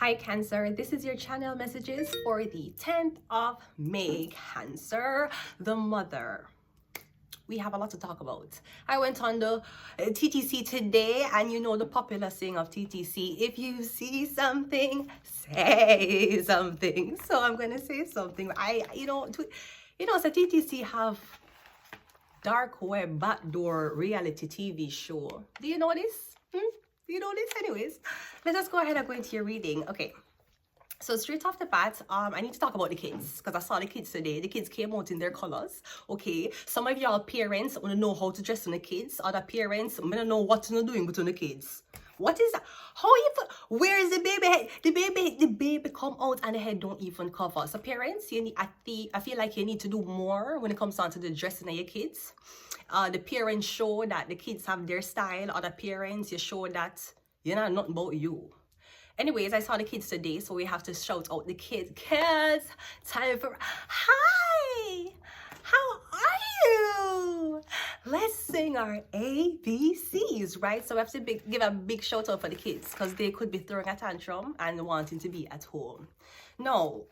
Hi Cancer, this is your channel messages for the 10th of May. Cancer, the mother. We have a lot to talk about. I went on the TTC today, and you know the popular saying of TTC, if you see something, say something. So I'm going to say something. So TTC have dark web backdoor reality TV show. Do you know this? Do you know this? Anyways, let us go ahead and go into your reading. Okay. So straight off the bat, I need to talk about the kids because I saw the kids today. The kids came out in their colors. Okay, some of y'all parents want to know how to dress on the kids. Other parents don't know what to doing between the kids. What is that? How you? Where is the baby head? The baby come out and the head don't even cover. So parents, you need. I feel like you need to do more when it comes down to the dressing of your kids. The parents show that the kids have their style. Other parents, you show that you're not nothing about you. Anyways, I saw the kids today, so we have to shout out the kids. Kids, time for... Hi! How are you? Let's sing our ABCs, right? So we have to give a big shout out for the kids because they could be throwing a tantrum and wanting to be at home. No.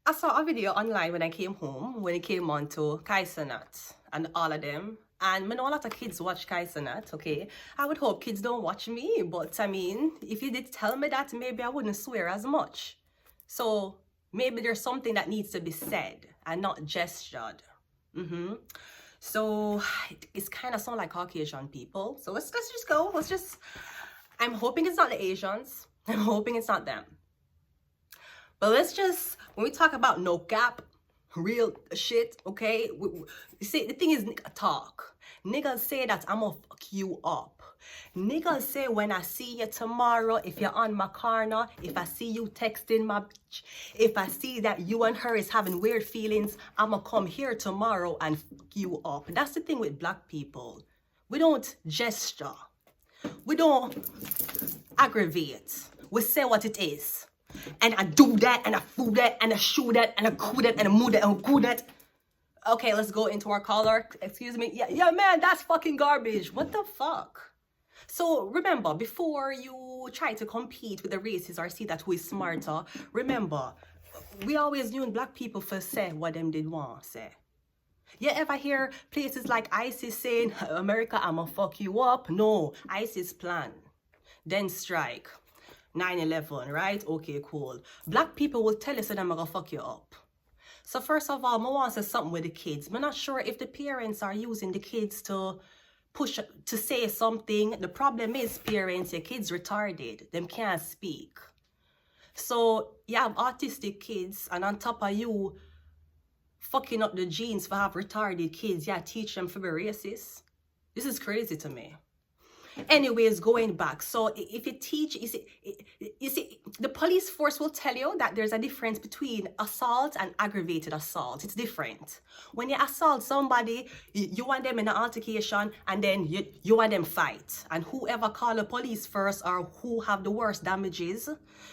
I saw a video online when I came home, when it came on to Kaisanat and all of them. And I know a lot of kids watch Kaisanat, okay? I would hope kids don't watch me, but I mean, if you did tell me that, maybe I wouldn't swear as much. So maybe there's something that needs to be said and not gestured. So it's kind of sound like Caucasian people. So let's just go. I'm hoping it's not the Asians. I'm hoping it's not them. But when we talk about no cap, real shit, okay? You see, the thing is, nigga talk. Niggas say that I'ma fuck you up. Niggas say when I see you tomorrow, if you're on my corner, if I see you texting my bitch, if I see that you and her is having weird feelings, I'ma come here tomorrow and fuck you up. That's the thing with black people. We don't gesture. We don't aggravate. We say what it is. And I do that, and I fool that, and I shoot that, and I cool that, and I move that, and I cool that. Okay, let's go into our caller. Excuse me. Yeah, man, that's fucking garbage. What the fuck? So remember, before you try to compete with the races or see that who is smarter, remember, we always knew black people for say what them did want say. You ever hear places like ISIS saying, America, I'ma fuck you up? No, ISIS plan. Then strike. 9/11, right? Okay, cool. Black people will tell you so them gonna fuck you up. So first of all, I want to say something with the kids. I'm not sure if the parents are using the kids to push to say something. The problem is parents, your kids retarded. Them can't speak. So you have autistic kids, and on top of you fucking up the genes for have retarded kids, yeah, teach them to be racist. This is crazy to me. Anyways, going back, so if you teach, you see, the police force will tell you that there's a difference between assault and aggravated assault. It's different. When you assault somebody, you want them in an altercation, and then you want them fight. And whoever call the police first or who have the worst damages,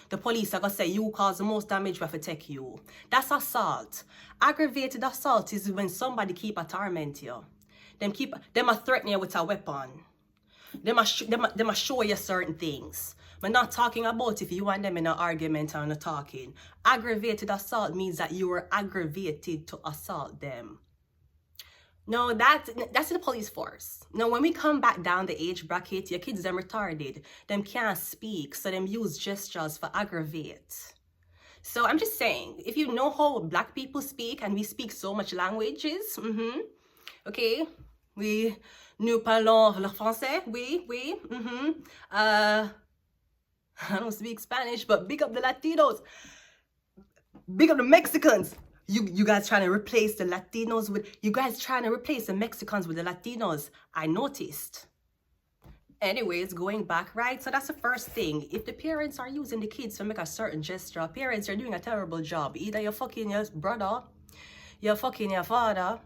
the police are gonna say you cause the most damage, we have to take you. That's assault. Aggravated assault is when somebody keep a torment you. Them a threaten you with a weapon. They must show you certain things. We're not talking about if you and them in an argument or not talking. Aggravated assault means that you were aggravated to assault them. No, that's the police force. Now, when we come back down the age bracket, your kids them retarded. Them can't speak, so them use gestures for aggravate. So I'm just saying, if you know how black people speak, and we speak so much languages, okay, nous parlons le français, oui. I don't speak Spanish, but big up the Latinos. Big up the Mexicans. You guys trying to replace the Latinos with... You guys trying to replace the Mexicans with the Latinos. I noticed. Anyways, going back, right? So that's the first thing. If the parents are using the kids to make a certain gesture, parents are doing a terrible job. Either you're fucking your brother, you're fucking your father,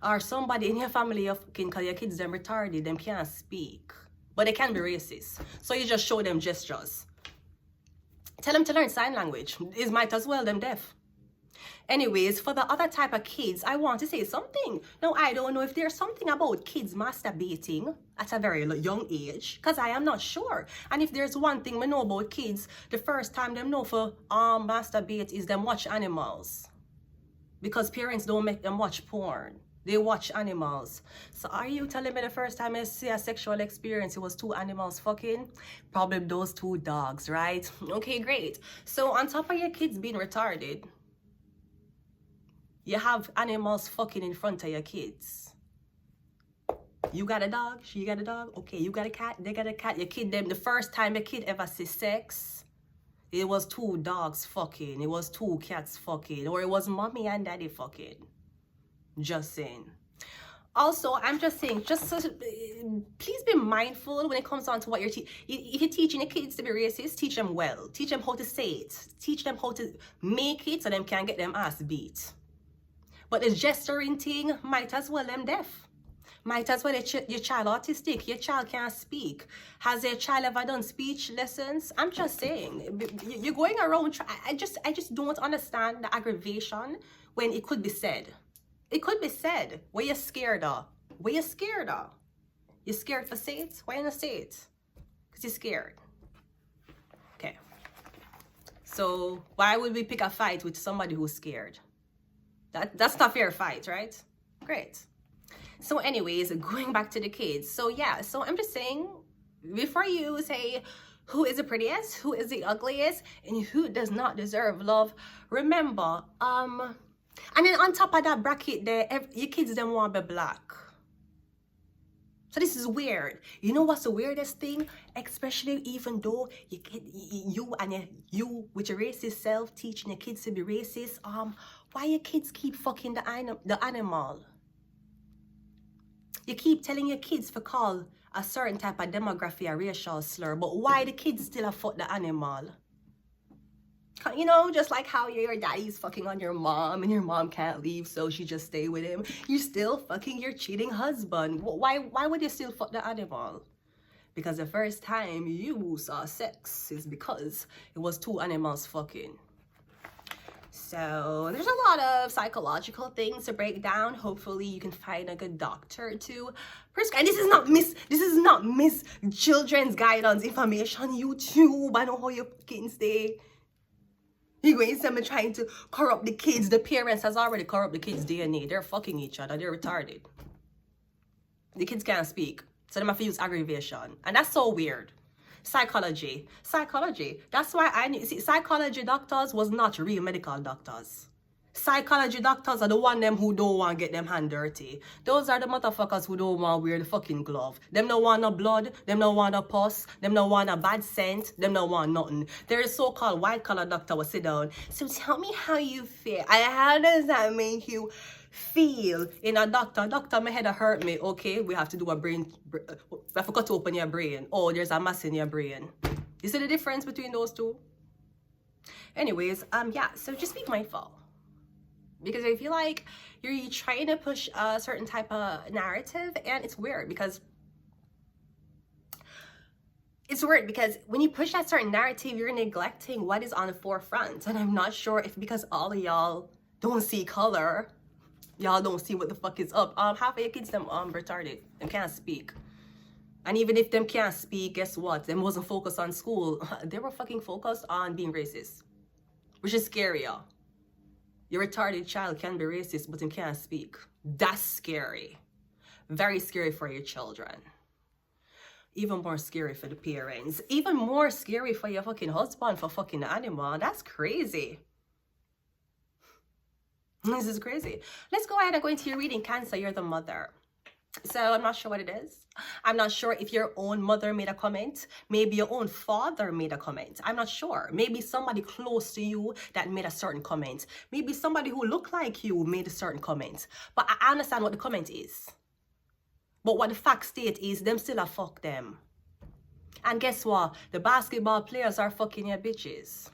or somebody in your family you're fucking because your kids them retarded, them can't speak. But they can be racist. So you just show them gestures. Tell them to learn sign language. It might as well them deaf. Anyways, for the other type of kids, I want to say something. Now, I don't know if there's something about kids masturbating at a very young age, because I am not sure. And if there's one thing we know about kids, the first time them know for masturbate is them watch animals. Because parents don't make them watch porn. They watch animals. So are you telling me the first time I see a sexual experience, it was two animals fucking? Probably those two dogs, right? Okay, great. So on top of your kids being retarded, you have animals fucking in front of your kids. You got a dog? She got a dog? Okay, you got a cat? They got a cat. Your kid, them, the first time your kid ever see sex, it was two dogs fucking. It was two cats fucking. Or it was mommy and daddy fucking. Just saying. Also, I'm just saying, please be mindful when it comes on to what you're teaching. If you're teaching your kids to be racist, teach them well. Teach them how to say it. Teach them how to make it so them can get them ass beat. But the gesturing thing, might as well them deaf. Might as well your child autistic. Your child can't speak. Has your child ever done speech lessons? I'm just saying, you're going around. I just don't understand the aggravation when it could be said. It could be said. What you're scared of? What you're scared of? You're scared for say it? Why you not say it? Because you're scared. Okay. So why would we pick a fight with somebody who's scared? That's not fair fight, right? Great. So anyways, going back to the kids. So yeah, so I'm just saying, before you say who is the prettiest, who is the ugliest, and who does not deserve love, remember, and then on top of that bracket there, your kids them want to be black. So this is weird. You know what's the weirdest thing? Especially even though you with your racist self teaching your kids to be racist, why your kids keep fucking the animal? You keep telling your kids to call a certain type of demography a racial slur, but why the kids still fuck the animal? You know, just like how your daddy's fucking on your mom and your mom can't leave, so she just stay with him. You still fucking your cheating husband. Why would you still fuck the animal? Because the first time you saw sex is because it was two animals fucking. So there's a lot of psychological things to break down. Hopefully you can find a good doctor to prescribe. This is not Miss Children's Guidance information on YouTube. I know how you fucking stay. You're going to say me trying to corrupt the kids. The parents has already corrupt the kids' DNA. They're fucking each other. They're retarded. The kids can't speak. So they have to use aggravation. And that's so weird. Psychology. That's why I knew. See, psychology doctors was not real medical doctors. Psychology doctors are the one them who don't want to get them hand dirty. Those are the motherfuckers who don't want to wear the fucking glove. Them no want no blood. Them no want no pus. Them no want a bad scent. Them no want nothing. There is so-called white-collar doctor will sit down. So tell me how you feel. How does that make you feel? In a doctor, my head hurt me. Okay, we have to do a brain. We have to cut open your brain. Oh, there's a mass in your brain. You see the difference between those two? Anyways, yeah. So just be mindful. Because I feel like you're trying to push a certain type of narrative, and it's weird because when you push that certain narrative, you're neglecting what is on the forefront. And I'm not sure if because all of y'all don't see color, y'all don't see what the fuck is up. Half of your kids them retarded and can't speak. And even if them can't speak, guess what? Them wasn't focused on school. They were fucking focused on being racist, which is scarier. Your retarded child can be racist, but he can't speak. That's scary. Very scary for your children. Even more scary for the parents. Even more scary for your fucking husband for fucking the animal. That's crazy. This is crazy. Let's go ahead and go into your reading, Cancer. You're the mother. So I'm not sure what it is. I'm not sure if your own mother made a comment. Maybe your own father made a comment. I'm not sure. Maybe somebody close to you that made a certain comment. Maybe somebody who looked like you made a certain comment. But I understand what the comment is. But what the fact state is, them still a fuck them. And guess what? The basketball players are fucking your bitches.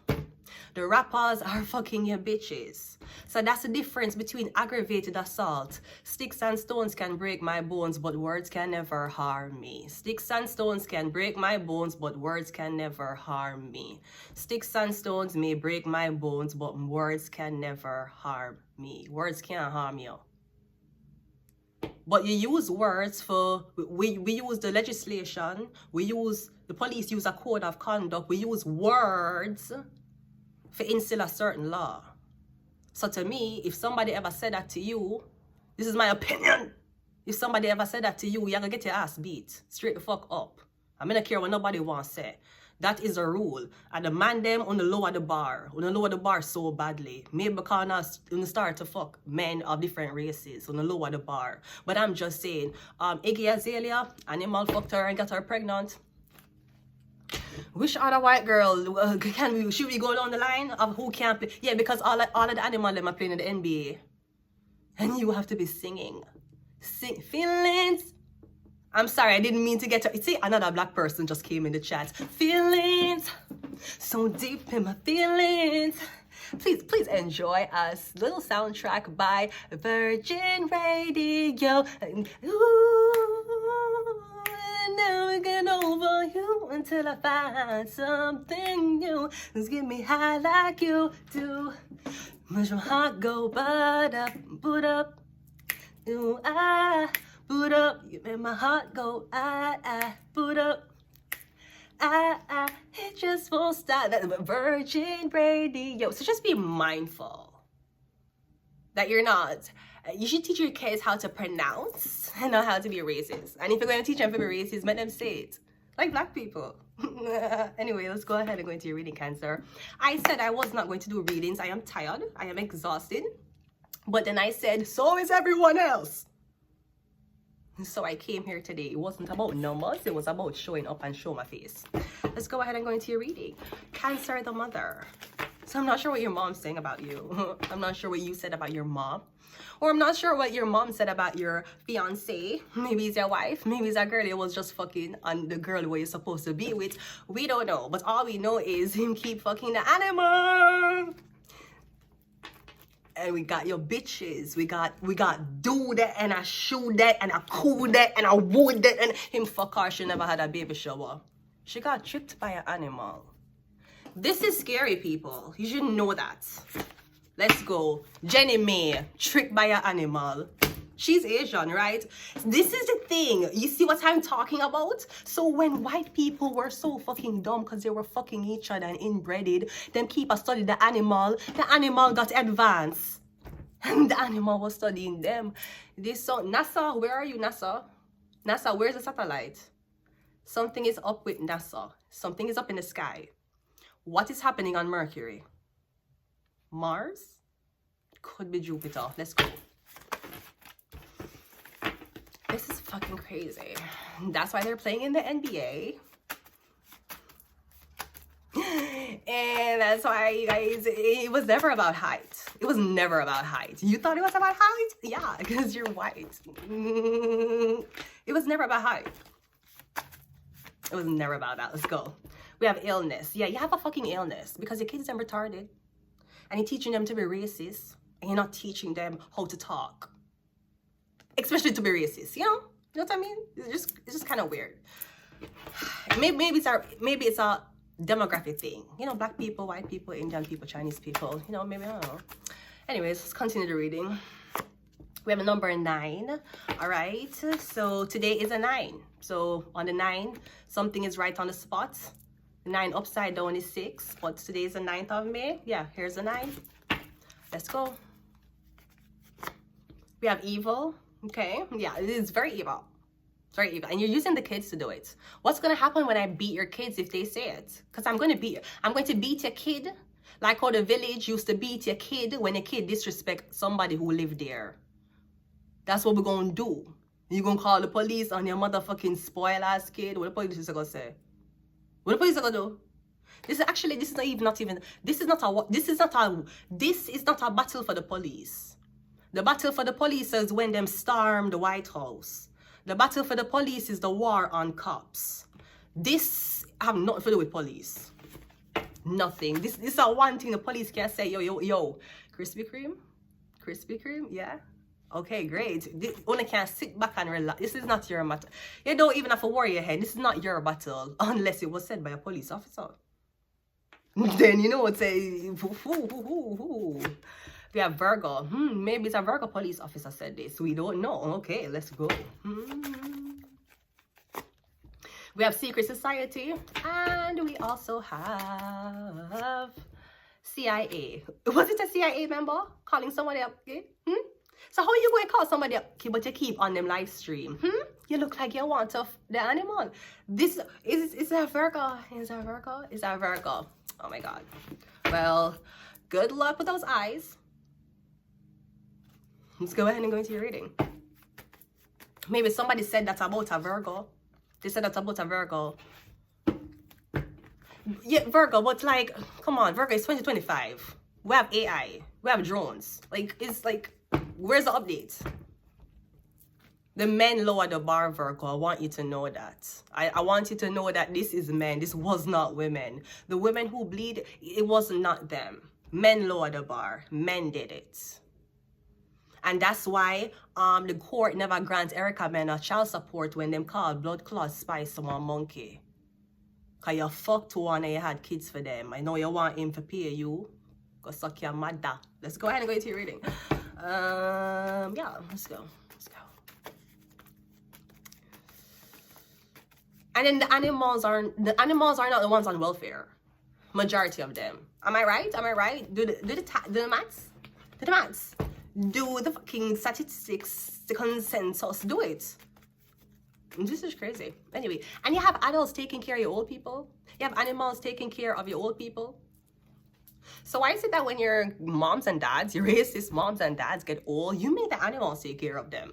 The rappers are fucking your bitches. So that's the difference between aggravated assault. Sticks and stones can break my bones, but words can never harm me. Sticks and stones can break my bones, but words can never harm me. Sticks and stones may break my bones, but words can never harm me. Words can't harm you. But you use words for, we use the legislation, the police use a code of conduct, we use words for instill a certain law. So to me, if somebody ever said that to you, this is my opinion. If somebody ever said that to you, you're gonna get your ass beat straight the fuck up. I'm gonna care what nobody wants to say. That is a rule. And the man them on the lower the bar so badly. Maybe because on start to fuck men of different races on the lower the bar. But I'm just saying, Iggy Azalea, animal fucked her and got her pregnant. Which other white girl should we go down the line of who can't play? Yeah, because all of the animal them are playing in the NBA. And you have to be singing. Feelings. I'm sorry, I didn't mean to get to... See, another black person just came in the chat. Feelings, so deep in my feelings. Please enjoy a little soundtrack by Virgin Radio. Ooh, never get over you until I find something new. Just get me high like you do. Make my heart go boot up. Ooh, boot up, you make my heart go, boot up, it just won't stop. That's Virgin Radio. So just be mindful that you're not. You should teach your kids how to pronounce and not how to be racist. And if you're going to teach them to be racist, let them say it. Like black people. Anyway, let's go ahead and go into your reading, Cancer. I said I was not going to do readings. I am tired. I am exhausted. But then I said, so is everyone else. So I came here today. It wasn't about numbers. It was about showing up and show my face. Let's go ahead and go into your reading. Cancer, the mother. So I'm not sure what your mom's saying about you. I'm not sure what you said about your mom. Or I'm not sure what your mom said about your fiance. Maybe it's your wife. Maybe it's that girl it was just fucking on the girl where you're supposed to be with. We don't know. But all we know is him keep fucking the animal. And we got your bitches. We got do that and I shoot that and I cool that and I wood that and him fuck her. She never had a baby shower. She got tricked by an animal. This is scary, people. You should know that. Let's go. Jenny May, tricked by an animal. She's Asian, right? This is the thing. You see what I'm talking about? So when white people were so fucking dumb because they were fucking each other and inbreded, them keep a study the animal got advanced. And the animal was studying them. This so NASA, where are you, NASA? NASA, where's the satellite? Something is up with NASA. Something is up in the sky. What is happening on Mercury? Mars? Could be Jupiter. Let's go. This is fucking crazy. That's why they're playing in the NBA. And that's why, you guys, it was never about height. It was never about height. You thought it was about height? Yeah, because you're white. It was never about height. It was never about that. Let's go. We have illness. Yeah, you have a fucking illness because your kids are retarded. And you're teaching them to be racist. And you're not teaching them how to talk. Especially to be racist, you know what I mean? It's just kind of weird. Maybe it's a demographic thing, you know, black people, white people, Indian people, Chinese people, you know, maybe, I don't know. Anyways, let's continue the reading. We have a number 9. All right, so today is a 9. So on the 9, something is right on the spot. The 9 upside down is 6, but today is the 9th of May. Yeah, here's the 9. Let's go. We have evil. Okay, yeah, it is very evil. It's very evil. And you're using the kids to do it. What's going to happen when I beat your kids if they say it? Because I'm going to beat your kid like how the village used to beat your kid when a kid disrespect somebody who lived there. That's what we're going to do. You're going to call the police on your motherfucking spoiled ass kid. What the police is going to say? What the police are going to do? This is not a battle for the police. The battle for the police is when them storm the White House. The battle for the police is the war on cops. This have nothing to do with police. Nothing. This is one thing the police can say. Yo. Krispy Kreme? Yeah. Okay, great. This only can sit back and relax. This is not your matter. You don't even have to worry your head. This is not your battle unless it was said by a police officer. Then you know what say. We have Virgo. Maybe it's a Virgo police officer said this. We don't know. Okay, let's go. We have Secret Society, and we also have CIA. Was it a CIA member calling somebody up? Okay? So how are you going to call somebody up, but you keep on them live stream? You look like you want to the animal. This is a Virgo. Is a Virgo? Is a Virgo? Oh my God. Well, good luck with those eyes. Let's go ahead and go into your reading. Maybe somebody said that's about a Virgo. They said that's about a Virgo. Yeah, Virgo, but like, come on, Virgo is 2025. We have AI. We have drones. Like, it's like, where's the update? The men lower the bar, Virgo. I want you to know that. I want you to know that this is men. This was not women. The women who bleed, it was not them. Men lower the bar. Men did it. And that's why the court never grants Erica men a child support when them call blood clot spice someone monkey. Because you fucked one and you had kids for them. I know you want him to pay you. Go suck your mother. Let's go ahead and go into your reading. Yeah, let's go. And then the animals are not the ones on welfare. Majority of them. Am I right? Do the maths? Do the maths. Do the fucking statistics, the consensus, do it. This is crazy. Anyway, and you have adults taking care of your old people. You have animals taking care of your old people. So why is it that when your moms and dads, your racist moms and dads get old, you make the animals take care of them?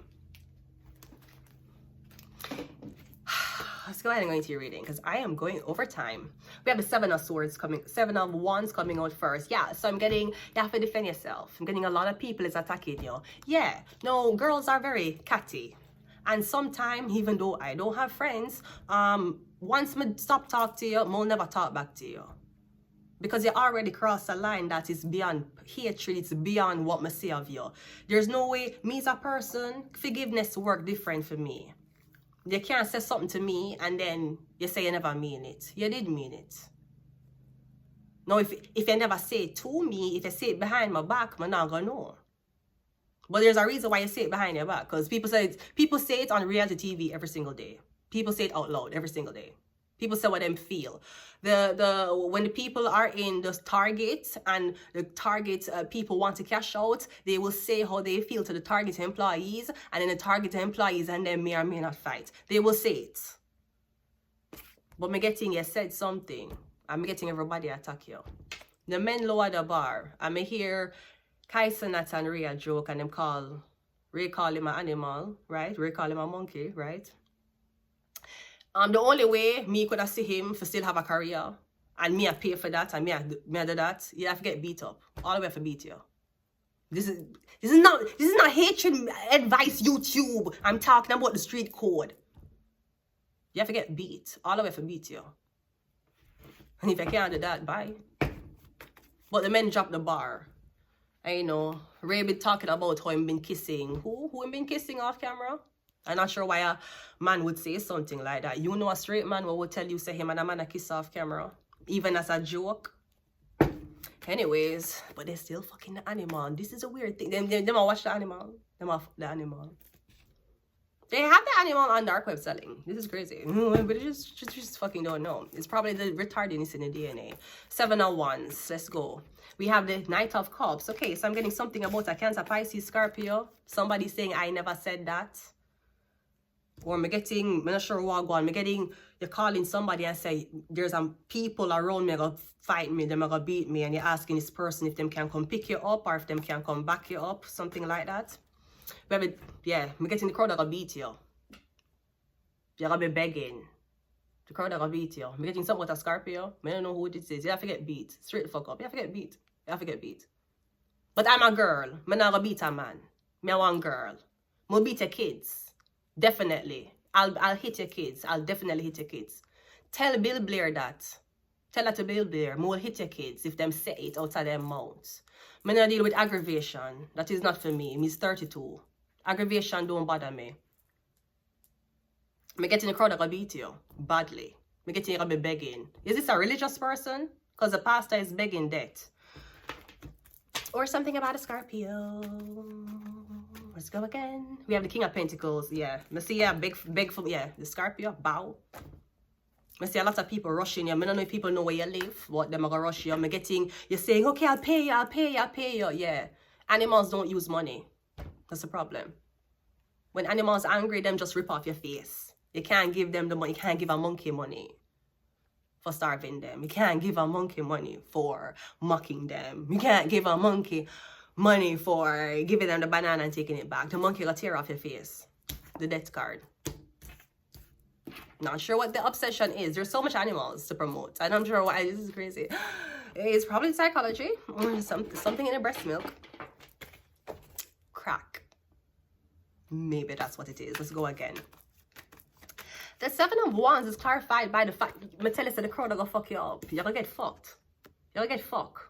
Let's go ahead and go into your reading because I am going over time. We have the 7 of Swords coming, 7 of Wands coming out first. Yeah, so I'm getting, you have to defend yourself. I'm getting a lot of people is attacking you. Yeah, no, girls are very catty. And sometimes, even though I don't have friends, once I stop talking to you, I'll never talk back to you. Because you already crossed a line that is beyond hatred, it's beyond what I say of you. There's no way, me as a person, forgiveness work different for me. You can't say something to me and then you say you never mean it. You did mean it. Now, if you never say it to me, if you say it behind my back, I'm not gonna know. But there's a reason why you say it behind your back. Because people say it on reality TV every single day. People say it out loud every single day. People say what them feel. When the people are in the target and the target people want to cash out, they will say how they feel to the target employees, and then the target employees and them may or may not fight. They will say it. But me getting you said something. I'm getting everybody attack you. The men lower the bar. I may hear Kaisa, Natal, and Ray a joke, and them Ray call him an animal, right? Ray call him a monkey, right? The only way me could have see him for still have a career and me I pay for that and me I do that, you have to get beat up. All the way for beat you. This is not hatred advice YouTube. I'm talking about the street code. You have to get beat. All the way for beat you. And if you can't do that, bye. But the men drop the bar. And you know, Ray been talking about how him been kissing. Who him been kissing off camera? I'm not sure why a man would say something like that. You know a straight man who would tell you, say him and a man a kiss off camera. Even as a joke. Anyways, but they're still fucking the animal. This is a weird thing. Them watch the animal. Them fuck the animal. They have the animal on dark web selling. This is crazy. But it just fucking don't know. It's probably the retardedness in the DNA. 7 of Wands. Let's go. We have the Knight of Cups. Okay, so I'm getting something about a Cancer, Pisces, Scorpio. Somebody saying I never said that. Or I'm not sure what go on. You're calling somebody and say, there's people around me gonna fight me, they're gonna beat me, and you're asking this person if them can come pick you up or if them can come back you up, something like that. I'm getting the crowd that gonna beat you. You're gonna be begging. The crowd that gonna beat you. I'm getting something with a Scorpio. I don't know who this is. You have to get beat. Straight the fuck up. You have to get beat. You have to get beat. But I'm a girl. I'm not gonna beat a man. I'm one girl. I'm gonna beat your kids. Definitely. I'll hit your kids. I'll definitely hit your kids. Tell Bill Blair that. Tell her to build there. More hit your kids if them say it outside their mouths. Me not deal with aggravation. That is not for me. Me's 32. Aggravation don't bother me. Me get in the crowd that gonna beat you badly. Me get in here be begging. Is this a religious person? Because the pastor is begging debt. Or something about a Scorpio. Let's go again. We have the King of Pentacles. Yeah. Me see beg for the Scorpio. Bow. I see a lot of people rushing you. I don't know if people know where you live, what them are gonna rush you. I'm getting, you're saying, okay, I'll pay you. Yeah. Animals don't use money. That's the problem. When animals are angry, them just rip off your face. You can't give them the money. You can't give a monkey money for starving them. You can't give a monkey money for mocking them. You can't give a monkey money for giving them the banana and taking it back. The monkey will tear off your face. The death card. Not sure what the obsession is. There's so much animals to promote. And I'm sure why. This is crazy. It's probably psychology or something in the breast milk. Crack. Maybe that's what it is. Let's go again. The 7 of Wands is clarified by the fact, I tell you, so the crowd are gonna fuck you up. You're gonna get fucked. You're gonna get fucked.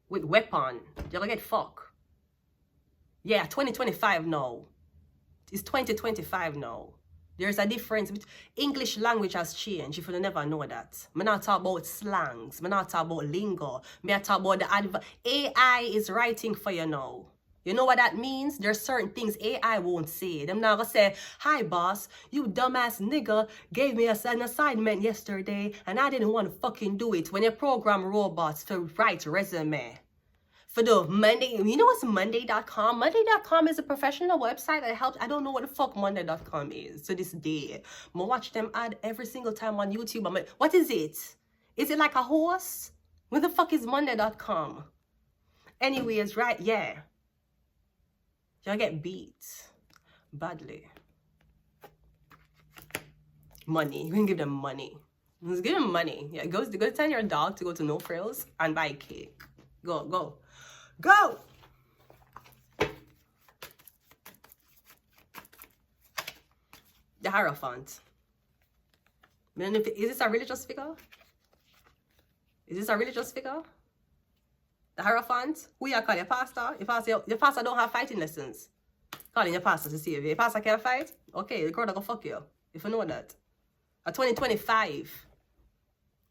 With weapon. You're gonna get fucked. Yeah, 2025 now. It's 2025 now. There's a difference. English language has changed, if you never know that. I'm not talking about slangs. I'm not talking about lingo. I'm talking about the AI is writing for you now. You know what that means? There's certain things AI won't say. Them not gonna say, hi boss, you dumbass nigga gave me an assignment yesterday and I didn't want to fucking do it. When you program robots to write resume. For the Monday, you know what's Monday.com? Monday.com is a professional website that helps. I don't know what the fuck Monday.com is to this day. I'm gonna watch them ad every single time on YouTube. I'm like, what is it? Is it like a horse? Where the fuck is Monday.com? Anyways, right, yeah. Y'all get beat badly. Money. You can give them money. Just give them money. Yeah, go tell your dog to go to No Frills and buy cake. Go, go. Go! The Hierophant. Is this a religious figure? Is this a religious figure? The Hierophant? Who you call your pastor? Your pastor don't have fighting lessons. Calling your pastor to see if your pastor can't fight? Okay, the crowd gonna fuck you. If you know that. At 2025.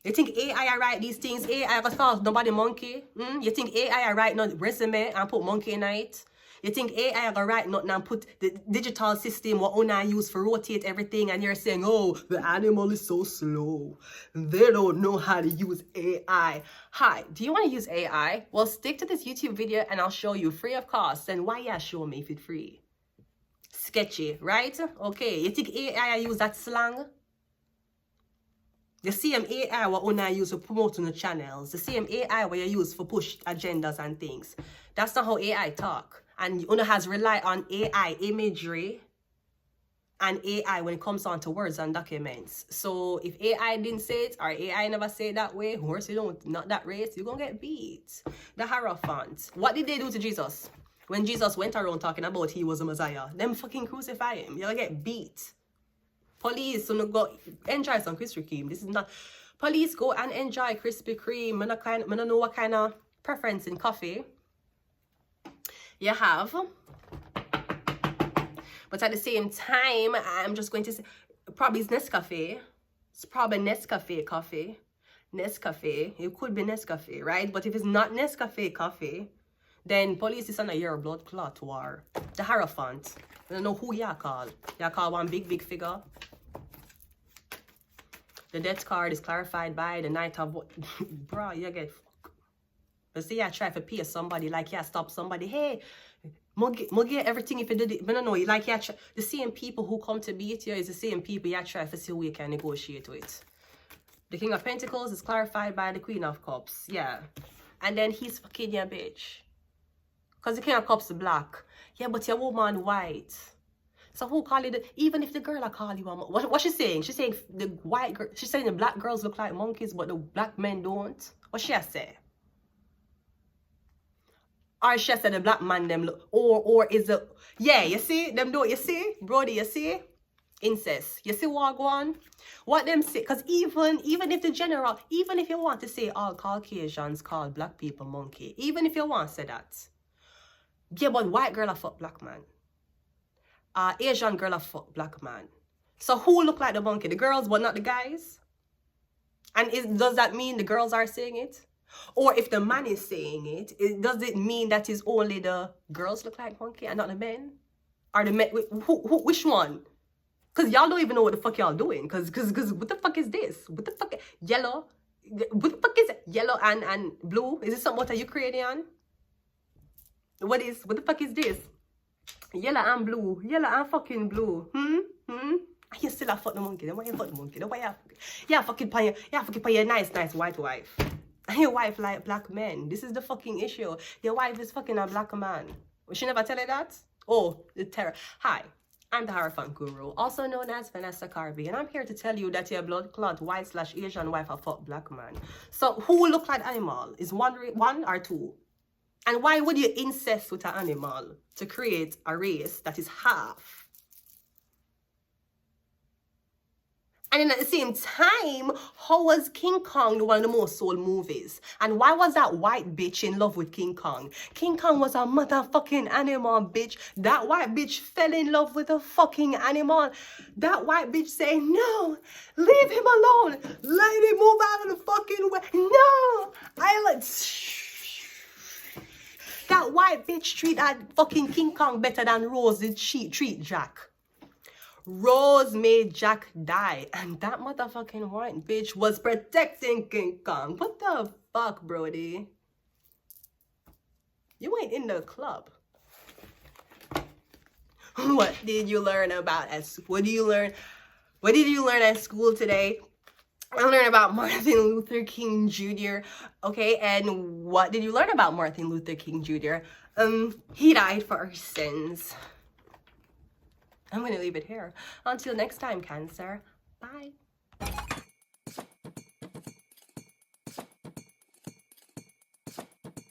You think AI write these things? AI gonna call nobody monkey? You think AI write no resume and put monkey in it? You think AI gonna write nothing and put the digital system what I use for rotate everything and you're saying, oh, the animal is so slow. They don't know how to use AI. Hi, do you want to use AI? Well, stick to this YouTube video and I'll show you free of cost. And why you show me if it's free? Sketchy, right? Okay, you think AI use that slang? The same AI what I use to promote on the channels. The same AI what you use for push agendas and things. That's not how AI talk. And Una has relied on AI imagery and AI when it comes on to words and documents. So if AI didn't say it or AI never say it that way, horse you don't, not that race, you're gonna get beat. The Hierophant. What did they do to Jesus? When Jesus went around talking about he was a Messiah, them fucking crucify him. You're gonna get beat. Police, so no go enjoy some Krispy Kreme. This is not. Police go and enjoy Krispy Kreme. I don't know what kind of preference in coffee you have. But at the same time, I'm just going to say, probably it's Nescafe. It's probably Nescafe coffee. Nescafe. It could be Nescafe, right? But if it's not Nescafe coffee, then police is on a year blood clot war. The Hierophant. I don't know who you call. You call one big figure. The death card is clarified by the Knight of... Bro, you get... But see, I try to pay somebody like you stop somebody. Hey, get everything if you did it. But no, like you try, the same people who come to beat you is the same people you try to see who you can negotiate with. The King of Pentacles is clarified by the Queen of Cups. Yeah. And then he's fucking your bitch. Because the King of Cups is black. Yeah, but your woman white. So who call it? Even if the girl I call you, what she's saying? She's saying the white girl. She's saying the black girls look like monkeys, but the black men don't. What she say? Or she said the black man them look. Or is the yeah? You see them do it? You see, Brody? You see? incest. You see what go on? What them say? Because even if the general, even if you want to say all Caucasians call black people monkey, even if you want to say that, yeah, but white girl a fuck black man. Asian girl a fuck black man. So who look like the monkey? The girls, but not the guys? And does that mean the girls are saying it? Or if the man is saying it, does it mean that is only the girls look like monkey and not the men? Or the men? Which one? Because y'all don't even know what the fuck y'all doing. Because what the fuck is this? What the fuck? Yellow? What the fuck is yellow and blue? Is this something that you Ukrainian? What the fuck is this? Yellow and blue. Yellow and fucking blue. You still a fuck the monkey. Then why you fuck the monkey? Then why you fucking pay your nice white wife. And your wife like black men. This is the fucking issue. Your wife is fucking a black man. Will she never tell you that? Oh, the terror. Hi, I'm the Hierophant Guru, also known as Vanessa Carby, and I'm here to tell you that your blood clot white/Asian wife a fuck black man. So who look like animal? Is one or two? And why would you incest with an animal to create a race that is half? And then at the same time, how was King Kong one of the most sold movies? And why was that white bitch in love with King Kong? King Kong was a motherfucking animal, bitch. That white bitch fell in love with a fucking animal. That white bitch saying, no, leave him alone. Let him move out of the fucking way. No, that white bitch treat that fucking King Kong better than Rose did treat Jack. Rose made Jack die, and that motherfucking white bitch was protecting King Kong. What the fuck, Brody? You ain't in the club. What did you learn about what did you learn at school today? I learned about Martin Luther King Jr. Okay, and what did you learn about Martin Luther King Jr.? He died for our sins. I'm going to leave it here. Until next time, Cancer. Bye.